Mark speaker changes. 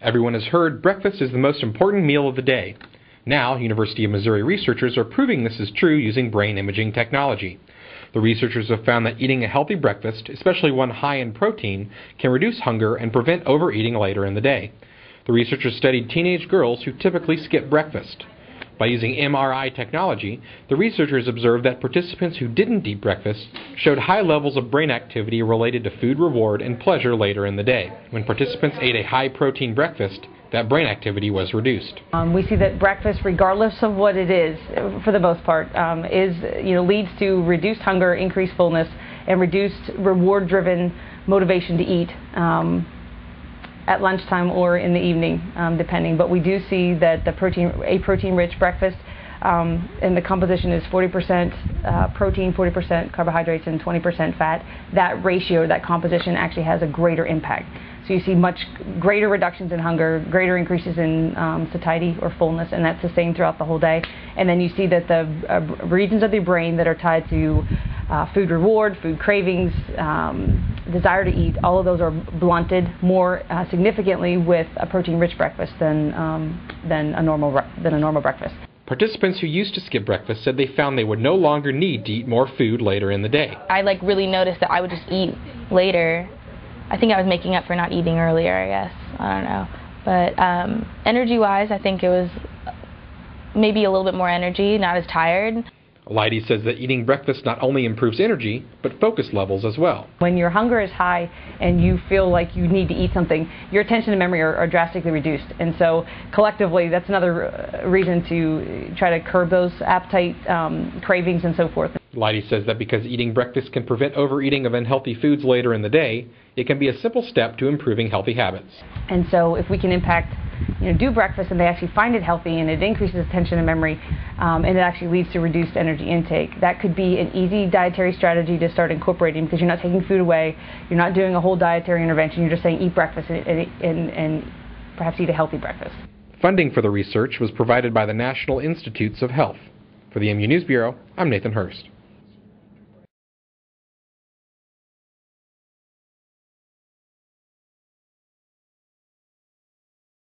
Speaker 1: Everyone has heard breakfast is the most important meal of the day. Now, University of Missouri researchers are proving this is true using brain imaging technology. The researchers have found that eating a healthy breakfast, especially one high in protein, can reduce hunger and prevent overeating later in the day. The researchers studied teenage girls who typically skip breakfast. By using MRI technology, the researchers observed that participants who didn't eat breakfast showed high levels of brain activity related to food reward and pleasure later in the day. When participants ate a high-protein breakfast, that brain activity was reduced.
Speaker 2: We see that breakfast, regardless of what it is, for the most part, leads to reduced hunger, increased fullness, and reduced reward-driven motivation to eat at lunchtime or in the evening, depending. But we do see that a protein-rich breakfast, and the composition is 40% protein, 40% carbohydrates, and 20% fat. That ratio, that composition, actually has a greater impact. So you see much greater reductions in hunger, greater increases in satiety or fullness, and that's sustained throughout the whole day. And then you see that the regions of the brain that are tied to food reward, food cravings, desire to eat, all of those are blunted more significantly with a protein-rich breakfast than a normal breakfast.
Speaker 1: Participants who used to skip breakfast said they found they would no longer need to eat more food later in the day.
Speaker 3: I really noticed that I would just eat later. I think I was making up for not eating earlier, I guess. I don't know. But energy-wise, I think it was maybe a little bit more energy, not as tired.
Speaker 1: Leidy says that eating breakfast not only improves energy, but focus levels as well.
Speaker 2: When your hunger is high and you feel like you need to eat something, your attention and memory are drastically reduced. And so collectively, that's another reason to try to curb those appetite cravings and so forth.
Speaker 1: Leidy says that because eating breakfast can prevent overeating of unhealthy foods later in the day, it can be a simple step to improving healthy habits.
Speaker 2: And so if we can do breakfast and they actually find it healthy and it increases attention and memory, and it actually leads to reduced energy intake, that could be an easy dietary strategy to start incorporating, because you're not taking food away, you're not doing a whole dietary intervention, you're just saying eat breakfast and perhaps eat a healthy breakfast.
Speaker 1: Funding for the research was provided by the National Institutes of Health. For the MU News Bureau, I'm Nathan Hurst.